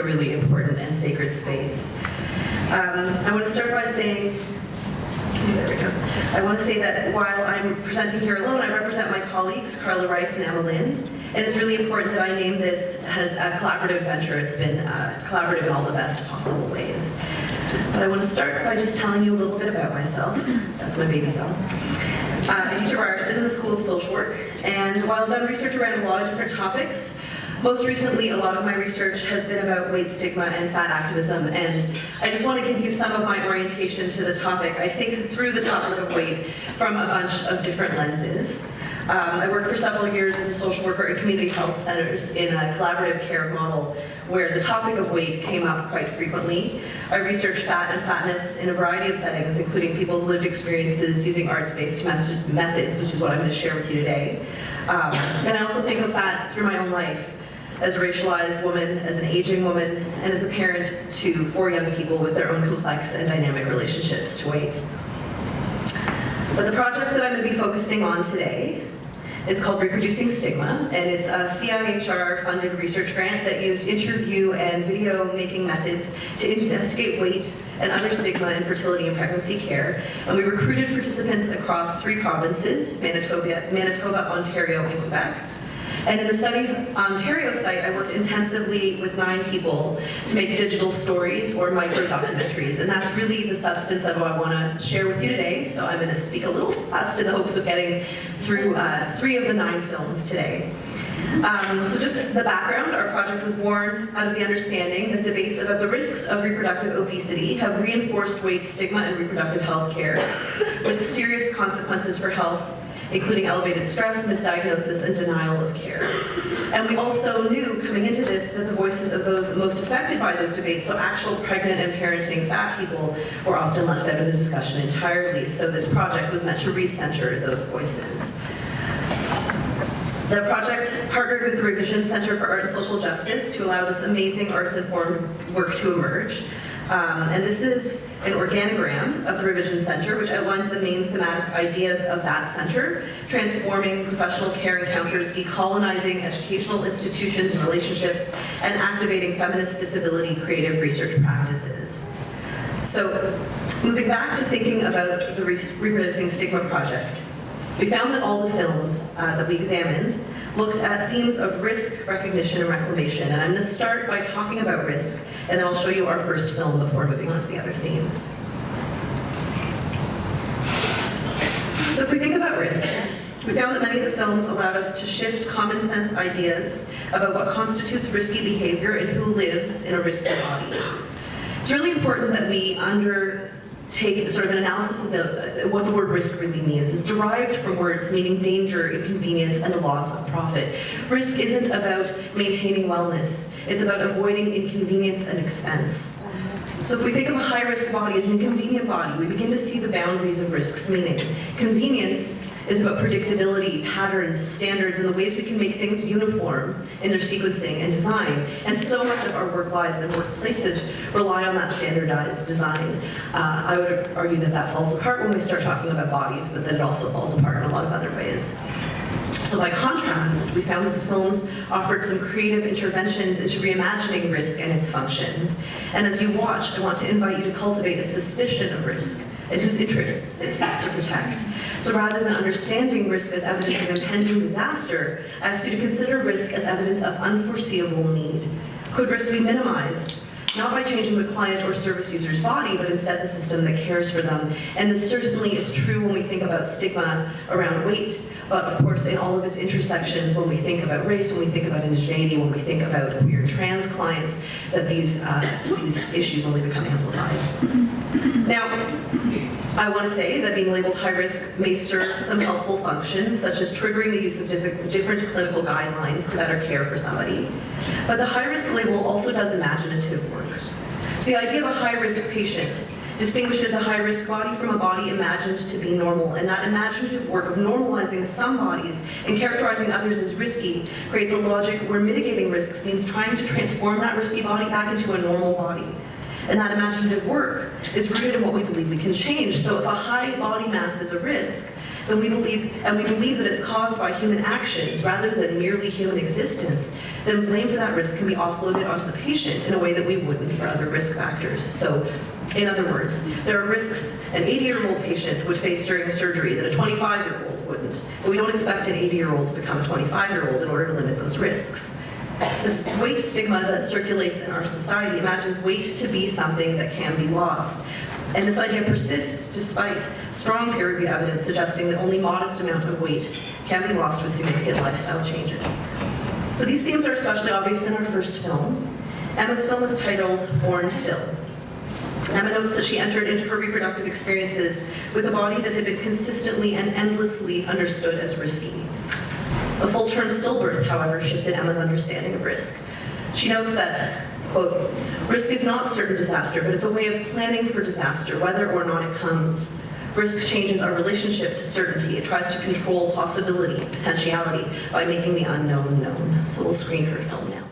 really important and sacred space. I want to start by saying, there we go. I want to say that while I'm presenting here alone, I represent my colleagues, Carla Rice and Emma Lind, and it's really important that I name this as a collaborative venture. It's been collaborative in all the best possible ways. But I want to start by just telling you a little bit about myself. That's my baby self. I teach at Ryerson in the School of Social Work, and while I've done research around a lot of different topics, most recently, a lot of my research has been about weight stigma and fat activism, and I just want to give you some of my orientation to the topic. I think through the topic of weight from a bunch of different lenses. I worked for several years as a social worker in community health centers in a collaborative care model where the topic of weight came up quite frequently. I researched fat and fatness in a variety of settings, including people's lived experiences using arts-based methods, which is what I'm going to share with you today. And I also think of fat through my own life, as a racialized woman, as an aging woman, and as a parent to 4 young people with their own complex and dynamic relationships to weight. But the project that I'm going to be focusing on today is called Reproducing Stigma, and it's a CIHR-funded research grant that used interview and video making methods to investigate weight and other stigma in fertility and pregnancy care. And we recruited participants across 3 provinces, Manitoba, Ontario, and Quebec. And in the study's Ontario site, I worked intensively with 9 people to make digital stories or micro-documentaries, and that's really the substance of what I want to share with you today, so I'm going to speak a little fast in the hopes of getting through 3 of the 9 films today. So just the background, our project was born out of the understanding that debates about the risks of reproductive obesity have reinforced weight stigma and reproductive health care, with serious consequences for health, including elevated stress, misdiagnosis, and denial of care. And we also knew coming into this that the voices of those most affected by those debates, so actual pregnant and parenting fat people, were often left out of the discussion entirely. So this project was meant to recenter those voices. The project partnered with the Revision Center for Art and Social Justice to allow this amazing arts-informed work to emerge. And this is an organogram of the Revision Center, which outlines the main thematic ideas of that center: transforming professional care encounters, decolonizing educational institutions and relationships, and activating feminist disability creative research practices. So, moving back to thinking about the Reproducing Stigma project, we found that all the films that we examined looked at themes of risk, recognition, and reclamation. And I'm going to start by talking about risk, and then I'll show you our first film before moving on to the other themes. So if we think about risk, we found that many of the films allowed us to shift common sense ideas about what constitutes risky behavior and who lives in a risky body. It's really important that we take sort of an analysis of what the word risk really means. It's derived from words meaning danger, inconvenience, and the loss of profit. Risk isn't about maintaining wellness. It's about avoiding inconvenience and expense. So if we think of a high-risk body as an inconvenient body, we begin to see the boundaries of risk's meaning. Convenience is about predictability, patterns, standards, and the ways we can make things uniform in their sequencing and design. And so much of our work lives and workplaces rely on that standardized design. I would argue that that falls apart when we start talking about bodies, but that it also falls apart in a lot of other ways. So by contrast, we found that the films offered some creative interventions into reimagining risk and its functions. And as you watch, I want to invite you to cultivate a suspicion of risk and whose interests it seeks to protect. So rather than understanding risk as evidence of impending disaster, I ask you to consider risk as evidence of unforeseeable need. Could risk be minimized? Not by changing the client or service user's body, but instead the system that cares for them. And this certainly is true when we think about stigma around weight, but of course in all of its intersections when we think about race, when we think about indigeneity, when we think about queer trans clients, that these issues only become amplified. Now, I want to say that being labeled high risk may serve some helpful functions, such as triggering the use of different clinical guidelines to better care for somebody. But the high risk label also does imaginative work. So the idea of a high risk patient distinguishes a high risk body from a body imagined to be normal, and that imaginative work of normalizing some bodies and characterizing others as risky creates a logic where mitigating risks means trying to transform that risky body back into a normal body. And that imaginative work is rooted in what we believe we can change. So if a high body mass is a risk, then we believe that it's caused by human actions rather than merely human existence, then blame for that risk can be offloaded onto the patient in a way that we wouldn't for other risk factors. So, in other words, there are risks an 80-year-old patient would face during surgery that a 25-year-old wouldn't. But we don't expect an 80-year-old to become a 25-year-old in order to limit those risks. This weight stigma that circulates in our society imagines weight to be something that can be lost. And this idea persists despite strong peer-reviewed evidence suggesting that only modest amount of weight can be lost with significant lifestyle changes. So these themes are especially obvious in our first film. Emma's film is titled Born Still. Emma notes that she entered into her reproductive experiences with a body that had been consistently and endlessly understood as risky. A full-term stillbirth, however, shifted Emma's understanding of risk. She notes that, quote, risk is not certain disaster, but it's a way of planning for disaster, whether or not it comes. Risk changes our relationship to certainty. It tries to control possibility, potentiality, by making the unknown known. So we'll screen her film now.